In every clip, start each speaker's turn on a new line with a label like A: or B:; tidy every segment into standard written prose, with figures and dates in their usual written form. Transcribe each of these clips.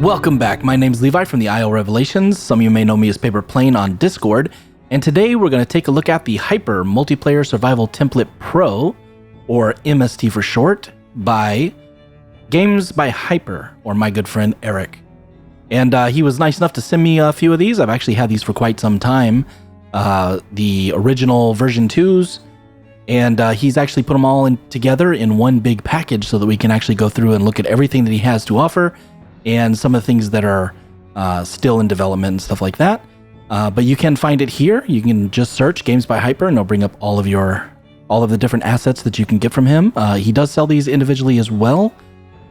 A: Welcome back. My name's Levi from the IO Revelations. Some of you may know me as Paper Plane on Discord. And today we're going to take a look at the Hyper Multiplayer Survival Template Pro, or MST for short, by Games by Hyper, or my good friend Eric. And he was nice enough to send me a few of these. I've actually had these for quite some time. The original version 2s. And he's actually put them all together in one big package so that we can actually go through and look at everything that he has to offer and some of the things that are still in development and stuff like that. But you can find it here. You can just search Games by Hyper and it'll bring up all of the different assets that you can get from him. He does sell these individually as well,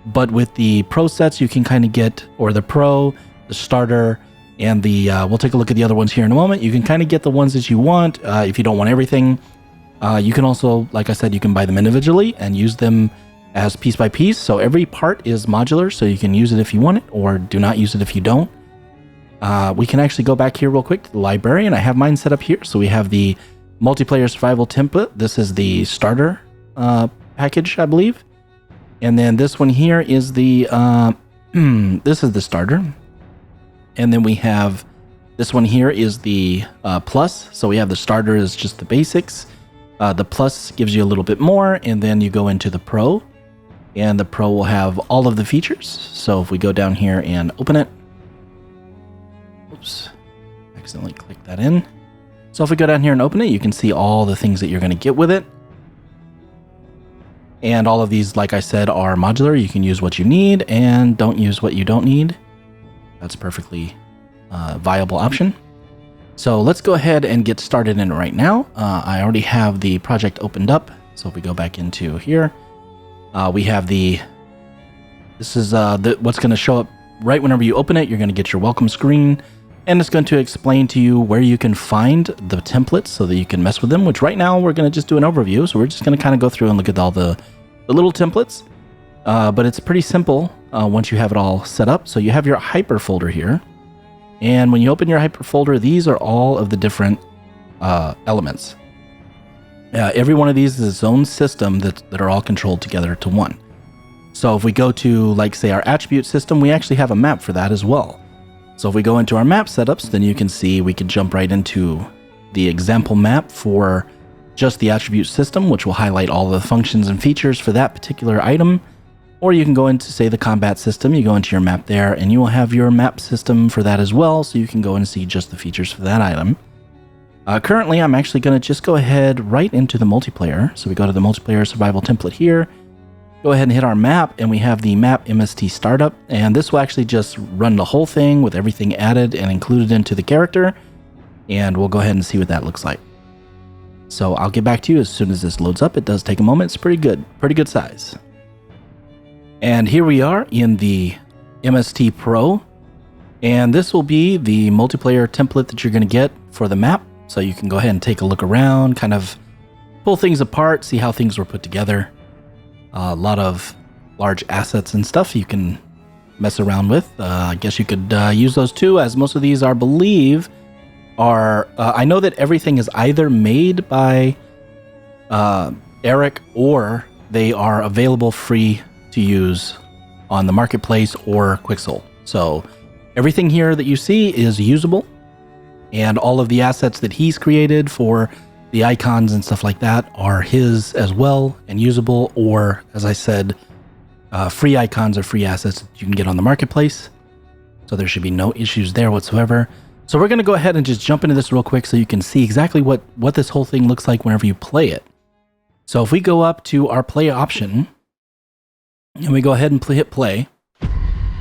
A: but with the Pro sets you can kind of get, or the Pro, the Starter, and the we'll take a look at the other ones here in a moment. You can kind of get the ones that you want if you don't want everything. You can also, like I said, you can buy them individually and use them as piece by piece. So every part is modular, so you can use it if you want it or do not use it if you don't. We can actually go back here real quick to the library, and I have mine set up here. So we have the multiplayer survival template. This is the starter package, I believe. And then this one here is the this is the starter. And then we have this one here is the plus. So we have the starter is just the basics. The plus gives you a little bit more, and then you go into the Pro, and the Pro will have all of the features. So if we go down here and open it, oops, accidentally clicked that in. So if we go down here and open it, you can see all the things that you're going to get with it. And all of these, like I said, are modular. You can use what you need and don't use what you don't need. That's a perfectly viable option. So let's go ahead and get started in it right now. I already have the project opened up. So if we go back into here, we have this is what's going to show up right whenever you open it. You're going to get your welcome screen, and it's going to explain to you where you can find the templates so that you can mess with them, which right now we're going to just do an overview. So we're just going to kind of go through and look at all the little templates. But it's pretty simple once you have it all set up. So you have your Hyper folder here. And when you open your Hyper folder, these are all of the different elements. Every one of these is its own system that are all controlled together to one. So if we go to, like, say, our attribute system, we actually have a map for that as well. So if we go into our map setups, then you can see we can jump right into the example map for just the attribute system, which will highlight all the functions and features for that particular item. Or you can go into, say, the combat system. You go into your map there, and you will have your map system for that as well, so you can go and see just the features for that item. Currently, I'm actually going to just go ahead right into the multiplayer. So we go to the multiplayer survival template here. Go ahead and hit our map, and we have the map MST startup. And this will actually just run the whole thing with everything added and included into the character. And we'll go ahead and see what that looks like. So I'll get back to you as soon as this loads up. It does take a moment. It's pretty good size. And here we are in the MST Pro, and this will be the multiplayer template that you're going to get for the map. So you can go ahead and take a look around, kind of pull things apart, see how things were put together. A lot of large assets and stuff you can mess around with. I guess you could use those too, as most of these I believe are, I know that everything is either made by Eric or they are available free to use on the marketplace or Quixel. So everything here that you see is usable, and all of the assets that he's created for the icons and stuff like that are his as well and usable, or as I said, free icons or free assets that you can get on the marketplace. So there should be no issues there whatsoever. So we're going to go ahead and just jump into this real quick so you can see exactly what this whole thing looks like whenever you play it. So if we go up to our play option, and we go ahead and hit play,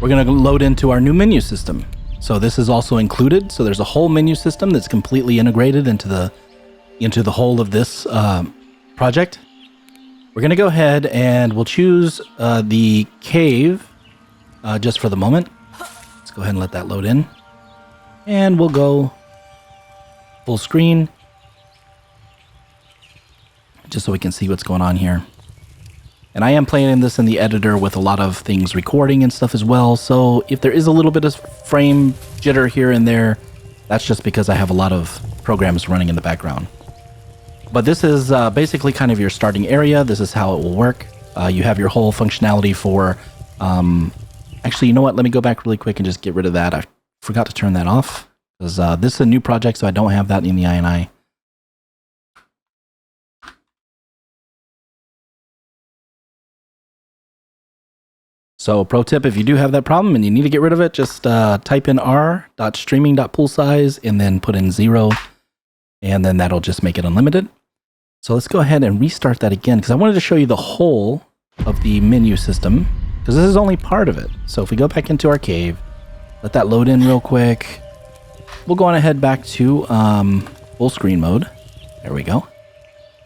A: we're going to load into our new menu system. So this is also included. So there's a whole menu system that's completely integrated into the whole of this project. We're going to go ahead and we'll choose the cave just for the moment. Let's go ahead and let that load in. And we'll go full screen just so we can see what's going on here. And I am playing this in the editor with a lot of things recording and stuff as well. So if there is a little bit of frame jitter here and there, that's just because I have a lot of programs running in the background. But this is basically kind of your starting area. This is how it will work. You have your whole functionality for Actually, you know what? Let me go back really quick and just get rid of that. I forgot to turn that off because this is a new project, so I don't have that in the INI. So pro tip, if you do have that problem and you need to get rid of it, just type in r.streaming.poolsize and then put in 0, and then that'll just make it unlimited. So let's go ahead and restart that again because I wanted to show you the whole of the menu system because this is only part of it. So if we go back into our cave, let that load in real quick. We'll go on ahead back to full screen mode. There we go.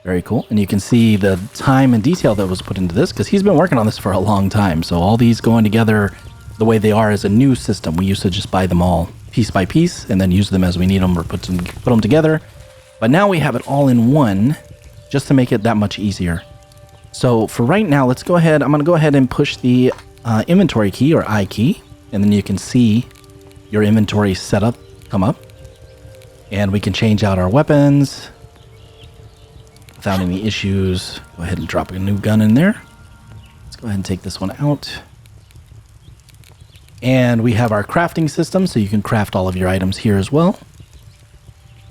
A: Very cool. And you can see the time and detail that was put into this because he's been working on this for a long time. So all these going together the way they are is a new system. We used to just buy them all piece by piece and then use them as we need them or put them together. But now we have it all in one just to make it that much easier. So for right now, let's go ahead. I'm going to go ahead and push the inventory key or I key. And then you can see your inventory setup come up. And we can change out our weapons without any issues. Go ahead and drop a new gun in there. Let's go ahead and take this one out. And we have our crafting system, so you can craft all of your items here as well.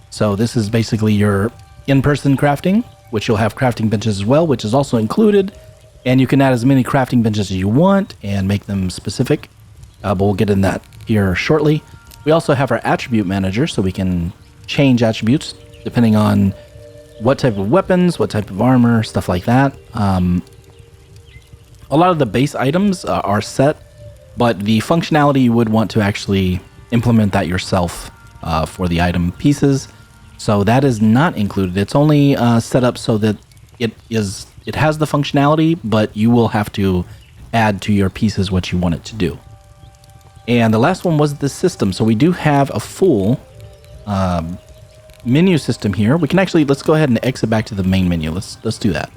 A: So this is basically your in-person crafting, which you'll have crafting benches as well, which is also included. And you can add as many crafting benches as you want and make them specific. But we'll get in that here shortly. We also have our attribute manager, so we can change attributes depending on what type of weapons, what type of armor, stuff like that. A lot of the base items are set, but the functionality you would want to actually implement that yourself for the item pieces. So that is not included. It's only set up so that it has the functionality, but you will have to add to your pieces what you want it to do. And the last one was the system. So we do have a full menu system here. We can actually, let's go ahead and exit back to the main menu. Let's do that.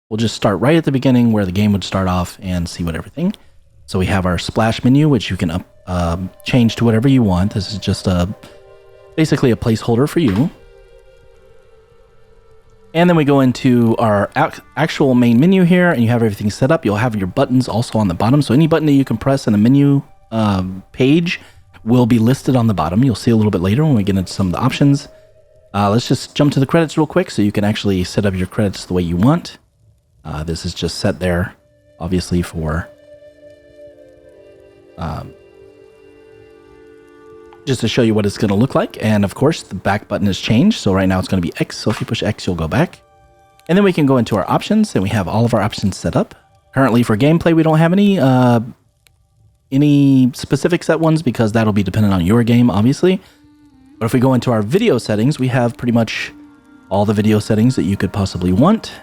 A: We'll just start right at the beginning where the game would start off and see what everything. So we have our splash menu, which you can change to whatever you want. This is just basically a placeholder for you. And then we go into our actual main menu here, and you have everything set up. You'll have your buttons also on the bottom. So any button that you can press in a menu page will be listed on the bottom. You'll see a little bit later when we get into some of the options. Let's just jump to the credits real quick so you can actually set up your credits the way you want. This is just set there, obviously, for just to show you what it's going to look like. And of course, the back button has changed. So right now it's going to be X. So if you push X, you'll go back. And then we can go into our options, and we have all of our options set up. Currently for gameplay, we don't have any specific set ones because that'll be dependent on your game, obviously. But if we go into our video settings, we have pretty much all the video settings that you could possibly want.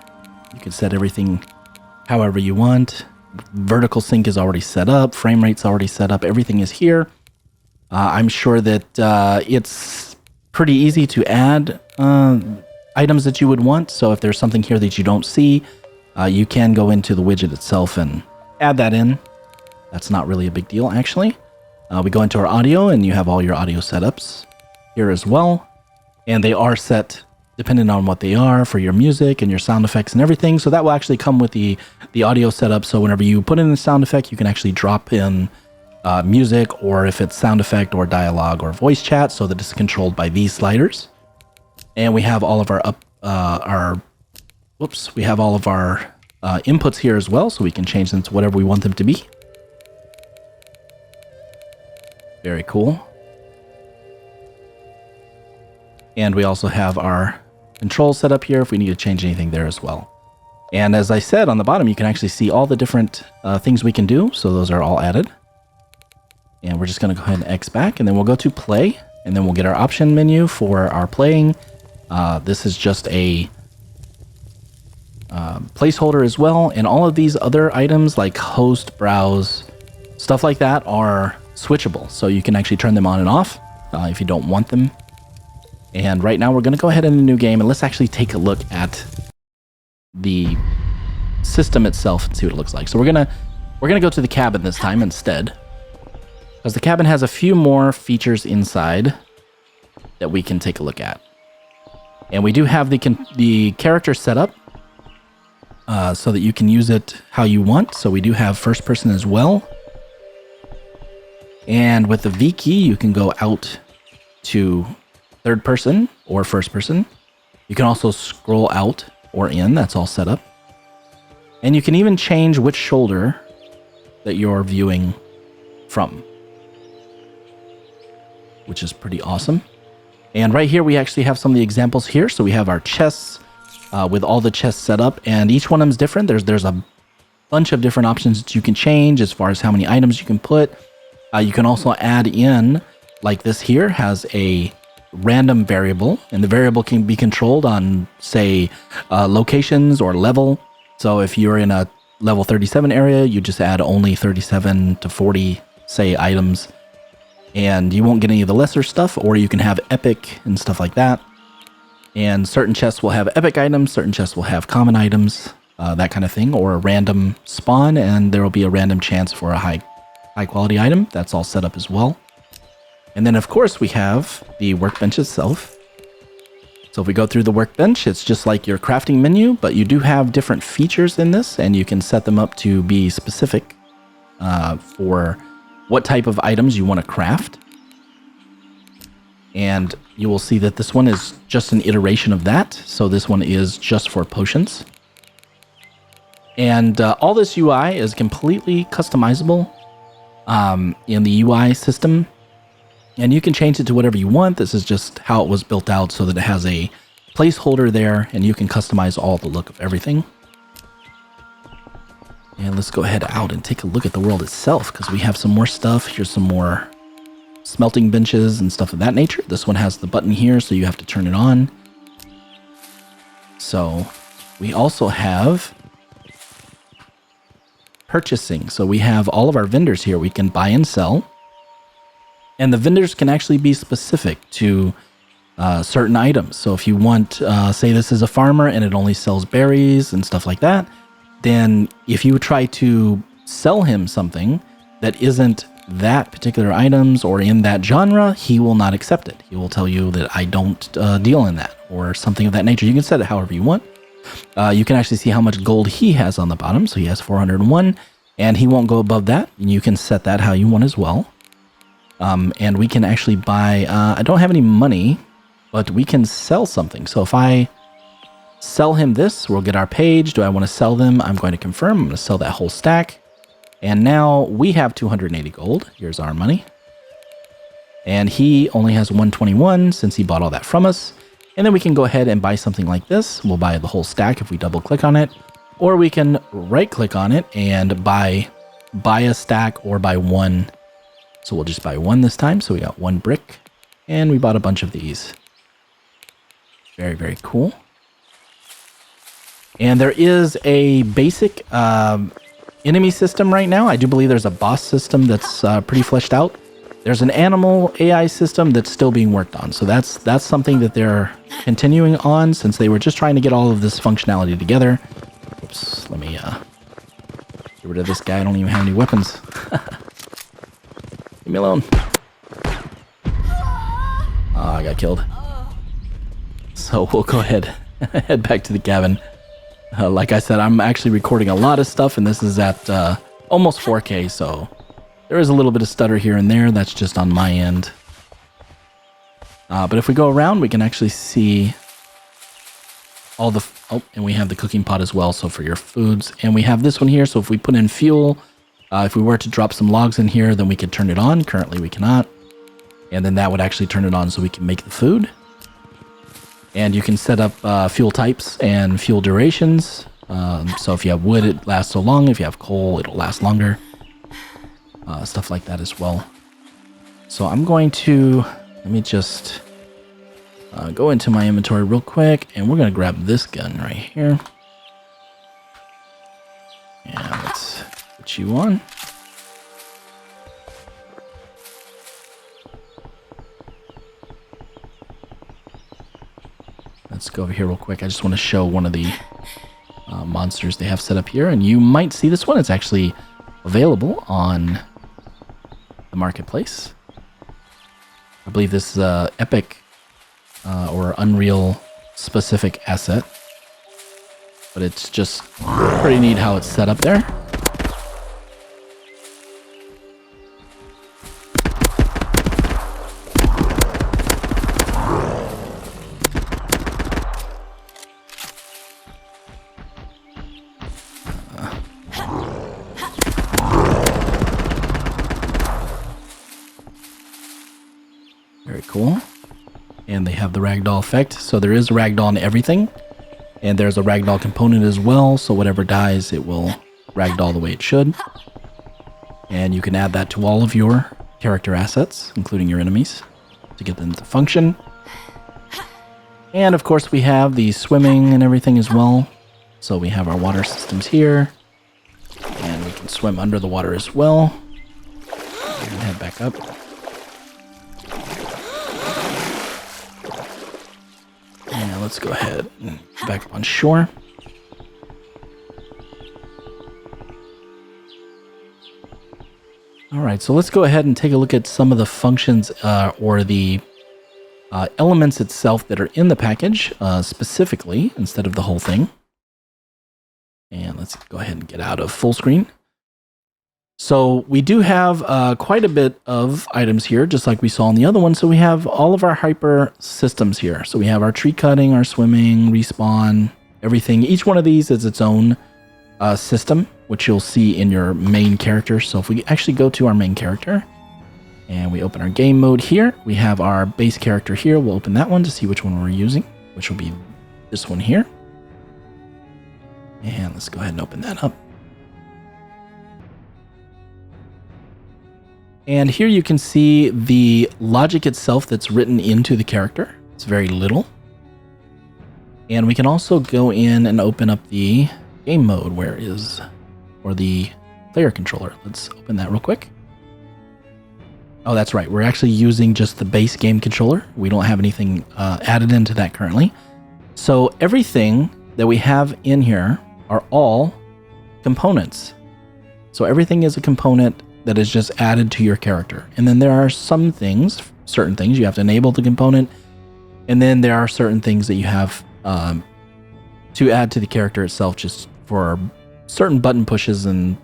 A: You can set everything however you want. Vertical sync is already set up. Frame rate's already set up. Everything is here. I'm sure that it's pretty easy to add items that you would want. So if there's something here that you don't see, you can go into the widget itself and add that in. That's not really a big deal, actually. We go into our audio, and you have all your audio setups here as well. And they are set depending on what they are for your music and your sound effects and everything. So that will actually come with the audio setup. So whenever you put in the sound effect, you can actually drop in music, or if it's sound effect or dialogue or voice chat, so that it's controlled by these sliders. And we have all of our inputs here as well, so we can change them to whatever we want them to be. Very cool. And we also have our controls set up here if we need to change anything there as well. And as I said, on the bottom, you can actually see all the different things we can do. So those are all added. And we're just going to go ahead and X back, and then we'll go to play, and then we'll get our option menu for our playing. This is just a placeholder as well. And all of these other items like host, browse, stuff like that are switchable. So you can actually turn them on and off if you don't want them. And right now we're going to go ahead in a new game, and let's actually take a look at the system itself and see what it looks like. So we're gonna go to the cabin this time instead, because the cabin has a few more features inside that we can take a look at. And we do have the character set up so that you can use it how you want. So we do have first person as well. And with the V key, you can go out to third person or first person. You can also scroll out or in, that's all set up. And you can even change which shoulder that you're viewing from, which is pretty awesome. And right here, we actually have some of the examples here. So we have our chests with all the chests set up, and each one of them is different. There's a bunch of different options that you can change as far as how many items you can put. You can also add in, like this here has a random variable, and the variable can be controlled on, say, locations or level. So if you're in a level 37 area, you just add only 37 to 40, say, items, and you won't get any of the lesser stuff, or you can have epic and stuff like that. And certain chests will have epic items, certain chests will have common items, that kind of thing, or a random spawn, and there will be a random chance for a high quality item. That's all set up as well. And then of course we have the workbench itself. So if we go through the workbench, it's just like your crafting menu, but you do have different features in this, and you can set them up to be specific for what type of items you want to craft. And you will see that this one is just an iteration of that. So this one is just for potions. And all this UI is completely customizable in the UI system. And you can change it to whatever you want. This is just how it was built out so that it has a placeholder there, and you can customize all the look of everything. And let's go ahead out and take a look at the world itself, because we have some more stuff. Here's some more smelting benches and stuff of that nature. This one has the button here, so you have to turn it on. So we also have purchasing. So we have all of our vendors here. We can buy and sell. And the vendors can actually be specific to certain items. So if you want, say this is a farmer and it only sells berries and stuff like that, then if you try to sell him something that isn't that particular items or in that genre, he will not accept it. He will tell you that I don't deal in that or something of that nature. You can set it however you want. You can actually see how much gold he has on the bottom. So he has 401 and he won't go above that. And you can set that how you want as well. And we can actually buy, I don't have any money, but we can sell something. So if I sell him this, we'll get our page. Do I want to sell them? I'm going to confirm. I'm going to sell that whole stack. And now we have 280 gold. Here's our money. And he only has 121 since he bought all that from us. And then we can go ahead and buy something like this. We'll buy the whole stack if we double click on it. Or we can right click on it and buy a stack or buy one. So we'll just buy one this time. So we got one brick and we bought a bunch of these. Very, very cool. And there is a basic enemy system right now. I do believe there's a boss system that's pretty fleshed out. There's an animal AI system that's still being worked on. So that's something that they're continuing on since they were just trying to get all of this functionality together. Oops, let me get rid of this guy. I don't even have any weapons. Leave me alone. Oh, I got killed. So we'll go ahead and head back to the cabin. Like I said, I'm actually recording a lot of stuff, and this is at almost 4K, so there is a little bit of stutter here and there. That's just on my end. But if we go around, we can actually see all the... Oh, and we have the cooking pot as well, so for your foods. And we have this one here, so if we put in fuel... if we were to drop some logs in here, then we could turn it on. Currently, we cannot. And then that would actually turn it on so we can make the food. And you can set up fuel types and fuel durations. So if you have wood, it lasts so long. If you have coal, it'll last longer. Stuff like that as well. So I'm going to... Let me just go into my inventory real quick. And we're going to grab this gun right here. And let's... put you on. Let's go over here real quick. I just want to show one of the monsters they have set up here, and you might see this one. It's actually available on the marketplace. I believe this is a Epic or Unreal specific asset, but it's just pretty neat how it's set up there. cool. And they have the ragdoll effect. So there is a ragdoll in everything. And there's a ragdoll component as well. So whatever dies, it will ragdoll the way it should. And you can add that to all of your character assets, including your enemies, to get them to function. And of course we have the swimming and everything as well. So we have our water systems here. And we can swim under the water as well. And head back up. And let's go ahead and get back up on shore. All right, so let's go ahead and take a look at some of the functions or the elements itself that are in the package specifically instead of the whole thing. And let's go ahead and get out of full screen. So we do have quite a bit of items here, just like we saw in the other one. So we have all of our hyper systems here. So we have our tree cutting, our swimming, respawn, everything. Each one of these is its own system, which you'll see in your main character. So if we actually go to our main character and we open our game mode here, we have our base character here. We'll open that one to see which one we're using, which will be this one here. And let's go ahead and open that up. And here you can see the logic itself that's written into the character. It's very little. And we can also go in and open up the game mode, or the player controller. Let's open that real quick. Oh, that's right. We're actually using just the base game controller. We don't have anything added into that currently. So everything that we have in here are all components. So everything is a component that is just added to your character. And then there are some things, certain things you have to enable the component. And then there are certain things that you have to add to the character itself just for certain button pushes and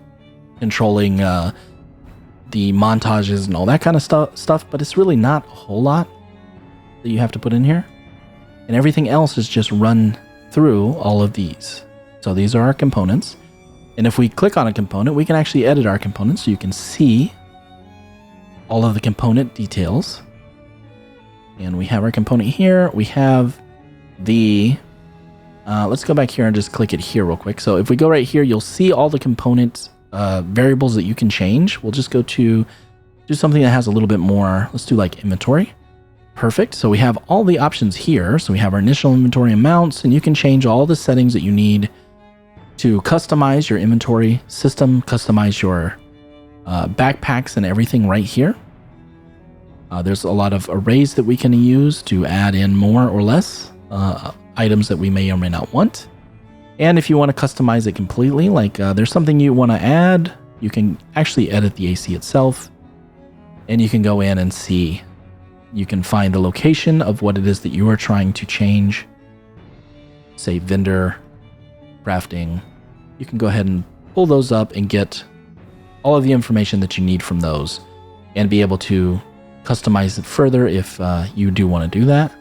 A: controlling the montages and all that kind of stuff. But it's really not a whole lot that you have to put in here. And everything else is just run through all of these. So these are our components. And if we click on a component, we can actually edit our components so you can see all of the component details. And we have our component here. We have the, let's go back here and just click it here real quick. So if we go right here, you'll see all the component variables that you can change. We'll just go to do something that has a little bit more. Let's do like inventory. Perfect. So we have all the options here. So we have our initial inventory amounts, and you can change all the settings that you need to customize your inventory system, customize your backpacks and everything right here. There's a lot of arrays that we can use to add in more or less items that we may or may not want. And if you want to customize it completely, like there's something you want to add, you can actually edit the AC itself, and you can go in and see. You can find the location of what it is that you are trying to change. Say vendor, crafting. You can go ahead and pull those up and get all of the information that you need from those and be able to customize it further if you do want to do that.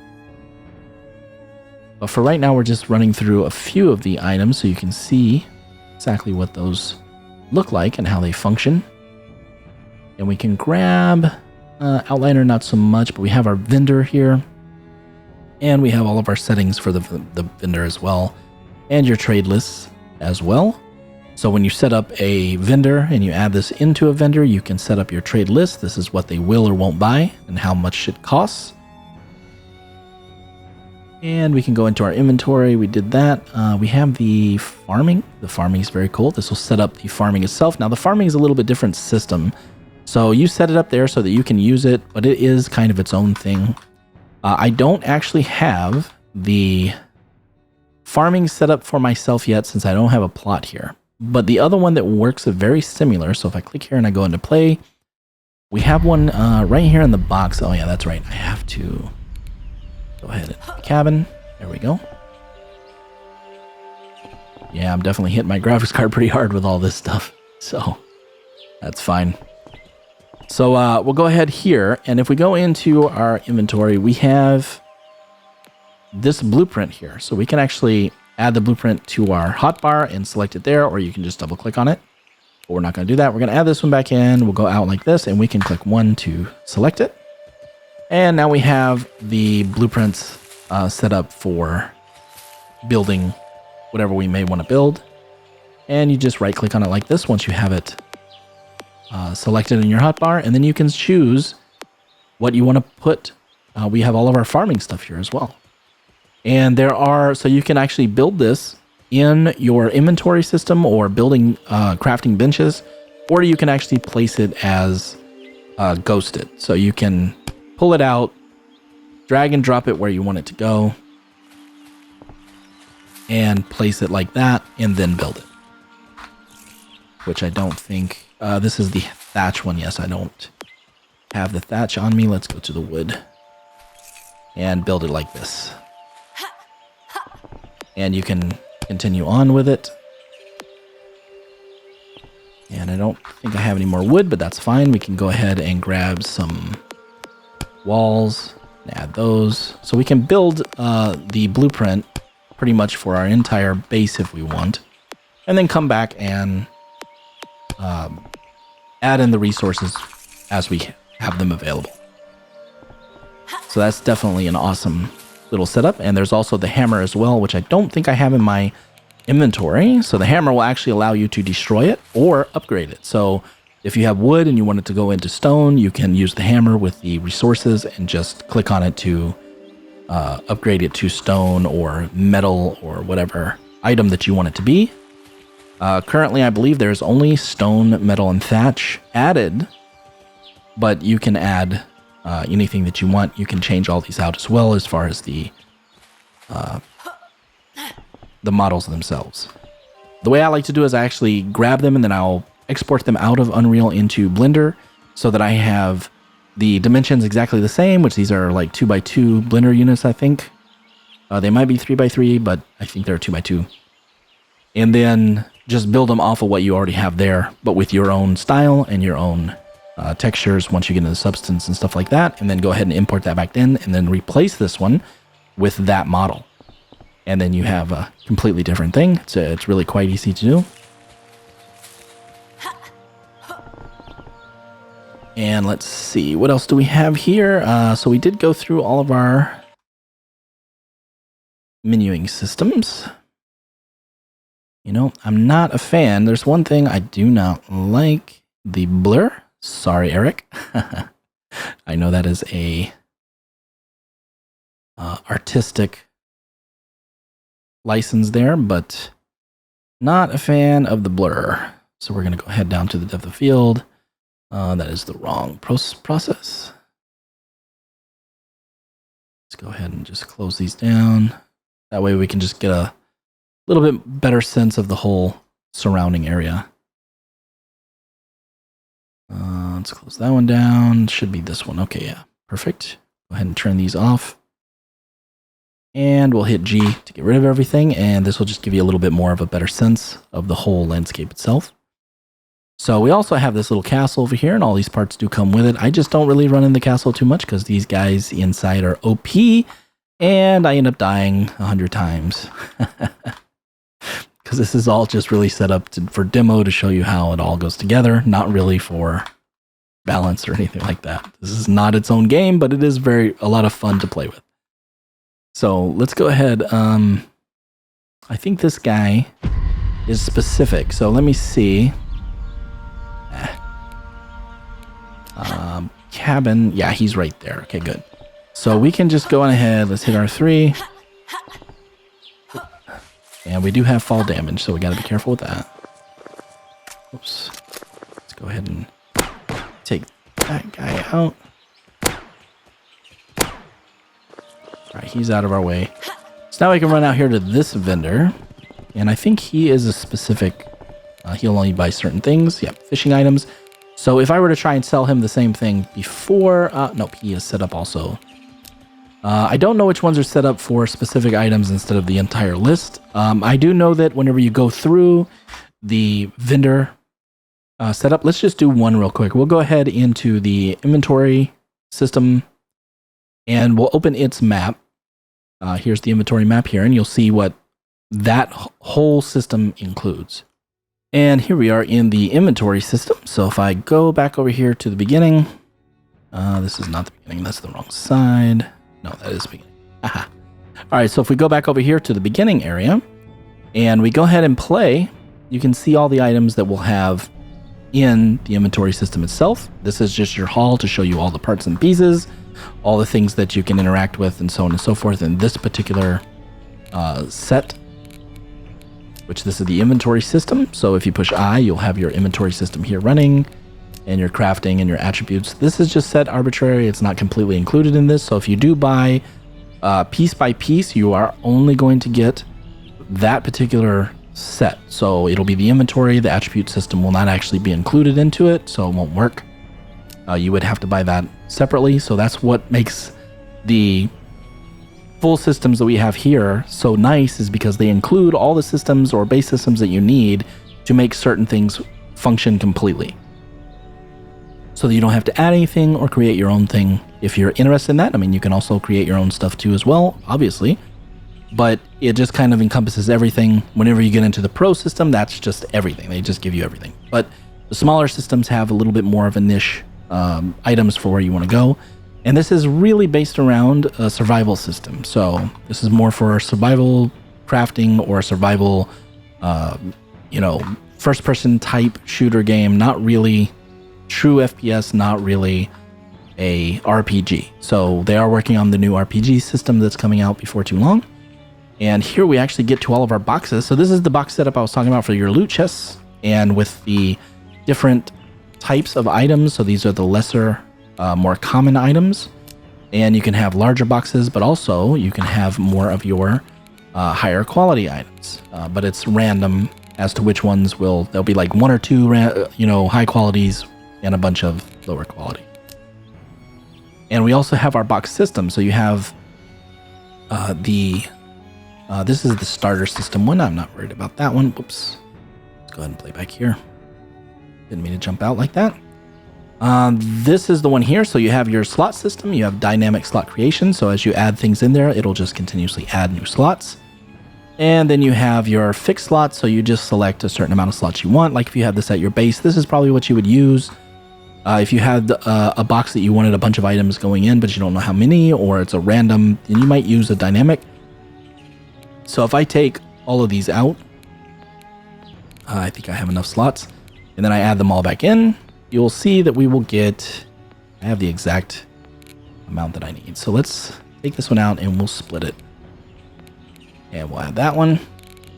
A: But for right now, we're just running through a few of the items so you can see exactly what those look like and how they function. And we can grab Outliner, not so much, but we have our vendor here. And we have all of our settings for the vendor as well. And your trade lists as well. So when you set up a vendor and you add this into a vendor, you can set up your trade list. This is what they will or won't buy and how much it costs. And we can go into our inventory. We did that. We have the farming. The farming is very cool. This will set up the farming itself. Now the farming is a little bit different system. So you set it up there so that you can use it, but it is kind of its own thing. I don't actually have the farming set up for myself yet since I don't have a plot here. But the other one that works is very similar. So if I click here and I go into play, we have one right here in the box. Oh yeah, that's right. I have to go ahead and cabin. There we go. Yeah, I'm definitely hitting my graphics card pretty hard with all this stuff. So that's fine. So we'll go ahead here. And if we go into our inventory, we have this blueprint here. So we can actually add the blueprint to our hotbar and select it there, or you can just double click on it. But we're not going to do that. We're going to add this one back in. We'll go out like this, and we can click 1 to select it. And now we have the blueprints set up for building whatever we may want to build. And you just right click on it like this once you have it selected in your hotbar, and then you can choose what you want to put. We have all of our farming stuff here as well. And so you can actually build this in your inventory system or building crafting benches, or you can actually place it as ghosted. So you can pull it out, drag and drop it where you want it to go, and place it like that, and then build it. Which I don't think, this is the thatch one. Yes, I don't have the thatch on me. Let's go to the wood and build it like this. And you can continue on with it. And I don't think I have any more wood, but that's fine. We can go ahead and grab some walls and add those. So we can build the blueprint pretty much for our entire base if we want. And then come back and add in the resources as we have them available. So that's definitely an awesome little setup. And there's also the hammer as well, which I don't think I have in my inventory. So the hammer will actually allow you to destroy it or upgrade it. So if you have wood and you want it to go into stone, you can use the hammer with the resources and just click on it to upgrade it to stone or metal or whatever item that you want it to be. Currently, I believe there's only stone, metal, and thatch added, but you can add anything that you want. You can change all these out as well as far as the models themselves. The way I like to do is I actually grab them and then I'll export them out of Unreal into Blender so that I have the dimensions exactly the same, which these are like 2x2 Blender units, I think. They might be 3x3, but I think they're 2x2. And then just build them off of what you already have there, but with your own style and your own textures once you get into the substance and stuff like that. And then go ahead and import that back in and then replace this one with that model. And then you have a completely different thing. So it's really quite easy to do. And let's see, what else do we have here? So we did go through all of our menuing systems. You know, I'm not a fan. There's one thing I do not like, the blur. Sorry, Eric. I know that is a artistic license there, but not a fan of the blur. So we're going to go ahead down to the depth of field. That is the wrong process. Let's go ahead and just close these down. That way we can just get a little bit better sense of the whole surrounding area. Let's close that one down. Should be this one. Okay, yeah, perfect. Go ahead and turn these off. And we'll hit G to get rid of everything. And this will just give you a little bit more of a better sense of the whole landscape itself. So we also have this little castle over here, and all these parts do come with it. I just don't really run in the castle too much because these guys inside are OP, and I end up dying 100 times. Because this is all just really set up for demo to show you how it all goes together, not really for balance or anything like that. This is not its own game, but it is a lot of fun to play with. So let's go ahead. I think this guy is specific. So let me see. Cabin. Yeah, he's right there. Okay, good. So we can just go on ahead. Let's hit R3. And we do have fall damage, so we got to be careful with that. Oops. Let's go ahead and take that guy out. All right, he's out of our way. So now we can run out here to this vendor. And I think he is a specific... he'll only buy certain things. Yep, fishing items. So if I were to try and sell him the same thing before... nope, he is set up also. I don't know which ones are set up for specific items instead of the entire list. I do know that whenever you go through the vendor setup, let's just do one real quick. We'll go ahead into the inventory system and we'll open its map. Here's the inventory map here, and you'll see what that whole system includes. And here we are in the inventory system. So if I go back over here to the beginning, This is not the beginning. That's the wrong side. No, that is the beginning. Aha. All right, so if we go back over here to the beginning area and we go ahead and play, you can see all the items that we'll have in the inventory system itself. This is just your haul to show you all the parts and pieces, all the things that you can interact with, and so on and so forth in this particular set, which this is the inventory system. So if you push I, you'll have your inventory system here running and your crafting and your attributes. This is just set arbitrary. It's not completely included in this. So if you do buy piece by piece, you are only going to get that particular set. So it'll be the inventory. The attribute system will not actually be included into it, so it won't work. You would have to buy that separately. So that's what makes the full systems that we have here so nice, is because they include all the systems or base systems that you need to make certain things function completely. So that you don't have to add anything or create your own thing. If you're interested in that, I mean, you can also create your own stuff too as well, obviously. But it just kind of encompasses everything. Whenever you get into the Pro system, that's just everything. They just give you everything. But the smaller systems have a little bit more of a niche items for where you want to go. And this is really based around a survival system. So this is more for survival crafting or survival, first-person type shooter game. Not really true FPS, not really a RPG. So they are working on the new RPG system that's coming out before too long. And here we actually get to all of our boxes. So this is the box setup I was talking about for your loot chests, and with the different types of items. So these are the lesser, more common items. And you can have larger boxes, but also you can have more of your higher quality items. But it's random as to which ones there'll be like one or two, high qualities and a bunch of lower quality. And we also have our box system. So you have this is the starter system one. I'm not worried about that one. Whoops. Let's go ahead and play back here. Didn't mean to jump out like that. This is the one here. So you have your slot system. You have dynamic slot creation. So as you add things in there, it'll just continuously add new slots. And then you have your fixed slots. So you just select a certain amount of slots you want. Like if you had this at your base, this is probably what you would use. If you had a box that you wanted a bunch of items going in, but you don't know how many, or it's a random, then you might use a dynamic. So if I take all of these out, I think I have enough slots, and then I add them all back in, you'll see that we will get, I have the exact amount that I need. So let's take this one out and we'll split it. And we'll add that one.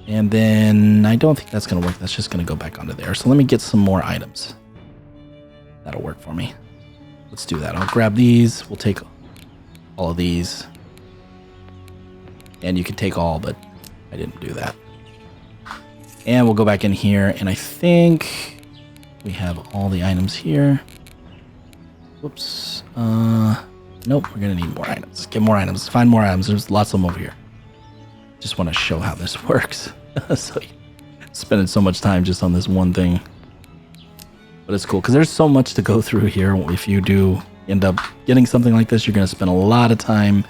A: And then I don't think that's going to work. That's just going to go back onto there. So let me get some more items. That'll work for me. Let's do that. I'll grab these. We'll take all of these. And you can take all, but I didn't do that. And we'll go back in here. And I think we have all the items here. Whoops. Nope, we're going to need more items. Get more items. Find more items. There's lots of them over here. Just want to show how this works. So spending so much time just on this one thing. But it's cool because there's so much to go through here. If you do end up getting something like this, you're going to spend a lot of time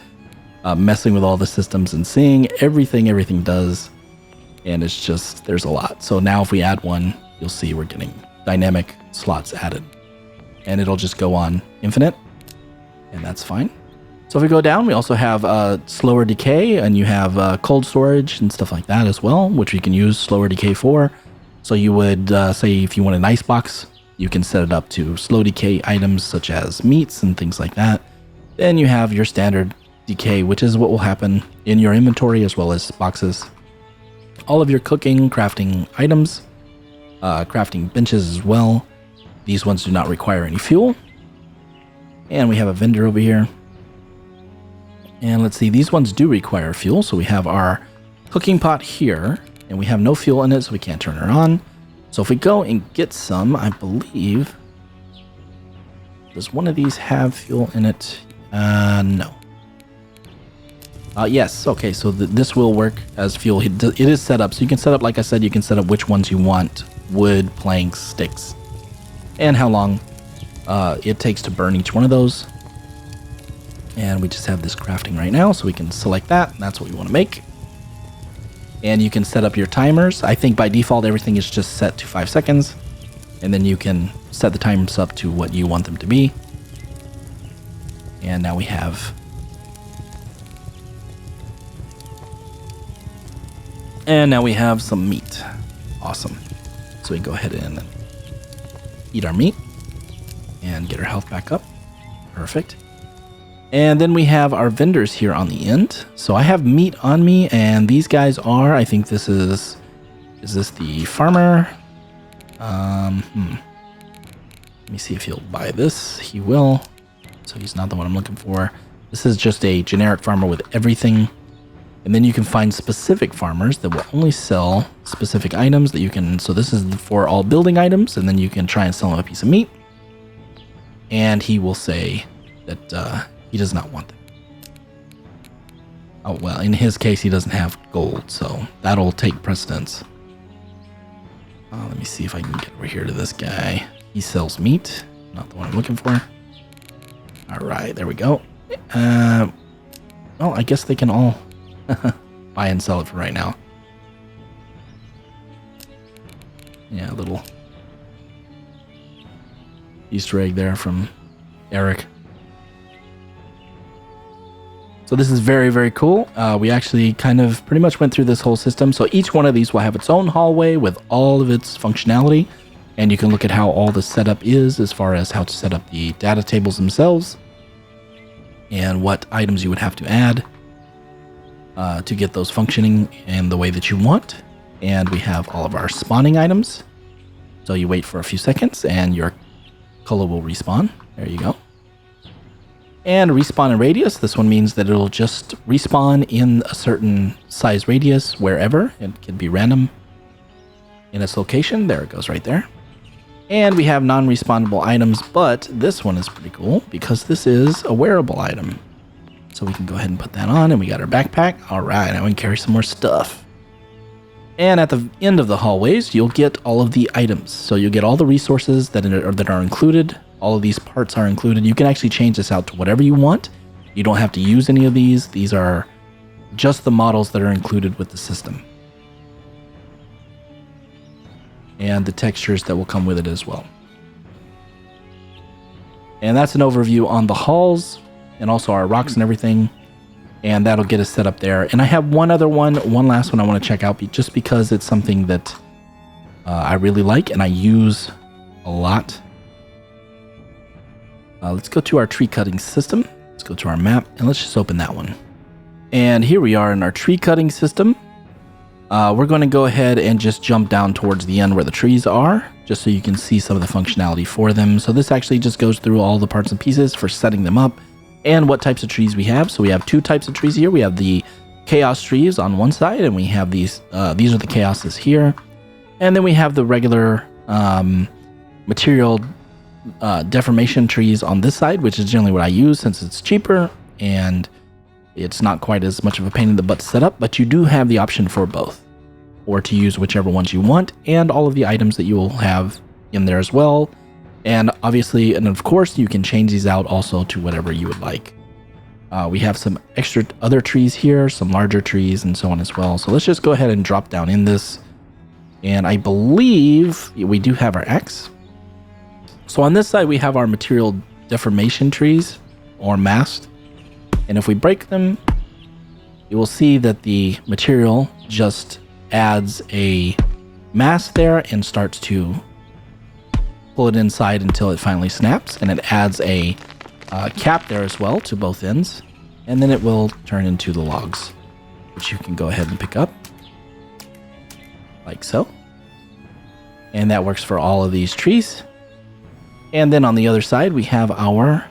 A: messing with all the systems and seeing everything does. And it's just, there's a lot. So now if we add one, you'll see we're getting dynamic slots added. And it'll just go on infinite. And that's fine. So if we go down, we also have slower decay, and you have cold storage and stuff like that as well, which we can use slower decay for. So you would say if you want an ice box, you can set it up to slow decay items such as meats and things like that. Then you have your standard decay, which is what will happen in your inventory as well as boxes. All of your cooking, crafting items, crafting benches as well. These ones do not require any fuel. And we have a vendor over here. And let's see, these ones do require fuel. So we have our cooking pot here, and we have no fuel in it, so we can't turn it on. So if we go and get some, I believe, does one of these have fuel in it? No. Yes, okay, so this will work as fuel. It is set up, so you can set up, like I said, you can set up which ones you want. Wood, planks, sticks, and how long it takes to burn each one of those. And we just have this crafting right now, so we can select that, and that's what we want to make. And you can set up your timers. I think by default, everything is just set to 5 seconds. And then you can set the timers up to what you want them to be. And now we have... And now we have some meat. Awesome. So we can go ahead and eat our meat and get our health back up. Perfect. And then we have our vendors here on the end. So I have meat on me, and these guys are, I think this is this the farmer? Let me see if he'll buy this. He will. So he's not the one I'm looking for. This is just a generic farmer with everything. And then you can find specific farmers that will only sell specific items that you can. So this is for all building items, and then you can try and sell him a piece of meat. And he will say that he does not want them. Oh, well, in his case, he doesn't have gold, so that'll take precedence. Let me see if I can get over here to this guy. He sells meat, not the one I'm looking for. All right, there we go. Well, I guess they can all buy and sell it for right now. Yeah, a little Easter egg there from Eric. So this is very, very cool. We actually kind of pretty much went through this whole system. So each one of these will have its own hallway with all of its functionality. And you can look at how all the setup is as far as how to set up the data tables themselves and what items you would have to add to get those functioning in the way that you want. And we have all of our spawning items. So you wait for a few seconds and your color will respawn. There you go. And respawn in radius. This one means that it'll just respawn in a certain size radius wherever. It can be random in its location. There it goes right there. And we have non-respawnable items, but this one is pretty cool because this is a wearable item. So we can go ahead and put that on, and we got our backpack. All right, now we can carry some more stuff. And at the end of the hallways, you'll get all of the items. So you'll get all the resources that are included. All of these parts are included. You can actually change this out to whatever you want. You don't have to use any of these. These are just the models that are included with the system. And the textures that will come with it as well. And that's an overview on the halls and also our rocks and everything. And that'll get us set up there. And I have one last one I want to check out just because it's something that I really like and I use a lot. Let's go to our tree cutting system. Let's go to our map and let's just open that one. And here we are in our tree cutting system. We're going to go ahead and just jump down towards the end where the trees are, just so you can see some of the functionality for them. So this actually just goes through all the parts and pieces for setting them up and what types of trees we have. So we have two types of trees here. We have the chaos trees on one side, and we have these are the chaoses here. And then we have the regular material deformation trees on this side, which is generally what I use since it's cheaper and it's not quite as much of a pain in the butt to set up, but you do have the option for both, or to use whichever ones you want, and all of the items that you will have in there as well. And obviously, and of course, you can change these out also to whatever you would like. We have some extra other trees here, some larger trees, and so on as well. So let's just go ahead and drop down in this. And I believe we do have our X. So on this side, we have our material deformation trees, or mast. And if we break them, you will see that the material just adds a mast there and starts to pull it inside until it finally snaps. And it adds a cap there as well to both ends. And then it will turn into the logs, which you can go ahead and pick up like so. And that works for all of these trees. And then on the other side, we have our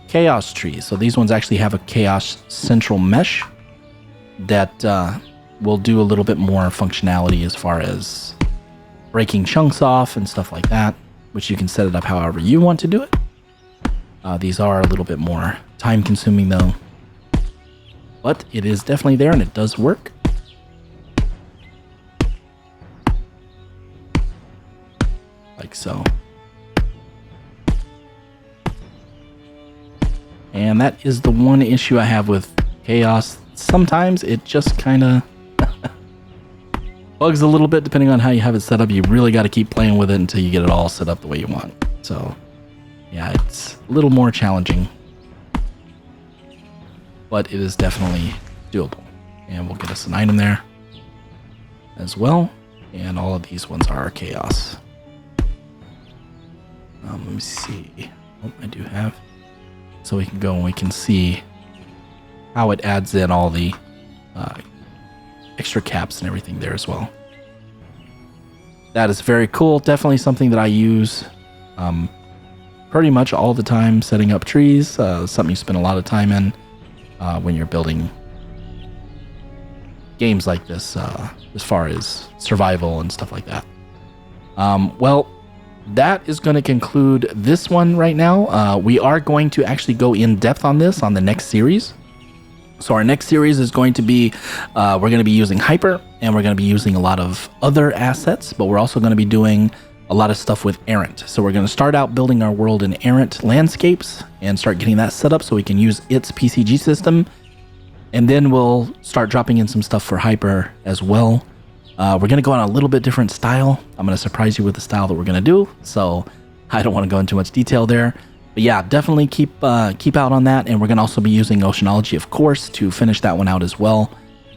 A: chaos trees. So these ones actually have a chaos central mesh that will do a little bit more functionality as far as breaking chunks off and stuff like that, which you can set it up however you want to do it. These are a little bit more time consuming though, but it is definitely there and it does work. Like so. And that is the one issue I have with chaos. Sometimes it just kind of bugs a little bit depending on how you have it set up. You really got to keep playing with it until you get it all set up the way you want. So Yeah, it's a little more challenging, but it is definitely doable. And we'll get us an item there as well. And all of these ones are chaos. Let me see. Oh, I do have. So we can go and we can see how it adds in all the extra caps and everything there as well. That is very cool. Definitely something that I use pretty much all the time, setting up trees. Something you spend a lot of time in when you're building games like this, as far as survival and stuff like that. Well, that is going to conclude this one right now. We are going to actually go in depth on this on the next series. So our next series is going to be, we're going to be using Hyper, and we're going to be using a lot of other assets, but we're also going to be doing a lot of stuff with Errant. So we're going to start out building our world in Errant landscapes and start getting that set up so we can use its PCG system. And then we'll start dropping in some stuff for Hyper as well. We're going to go on a little bit different style. I'm going to surprise you with the style that we're going to do. So I don't want to go into much detail there. But yeah, definitely keep out on that. And we're going to also be using Oceanology, of course, to finish that one out as well.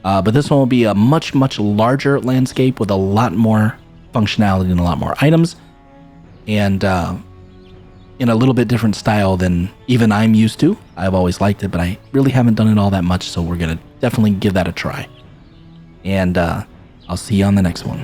A: But this one will be a much, much larger landscape with a lot more functionality and a lot more items. And in a little bit different style than even I'm used to. I've always liked it, but I really haven't done it all that much. So we're going to definitely give that a try. And I'll see you on the next one.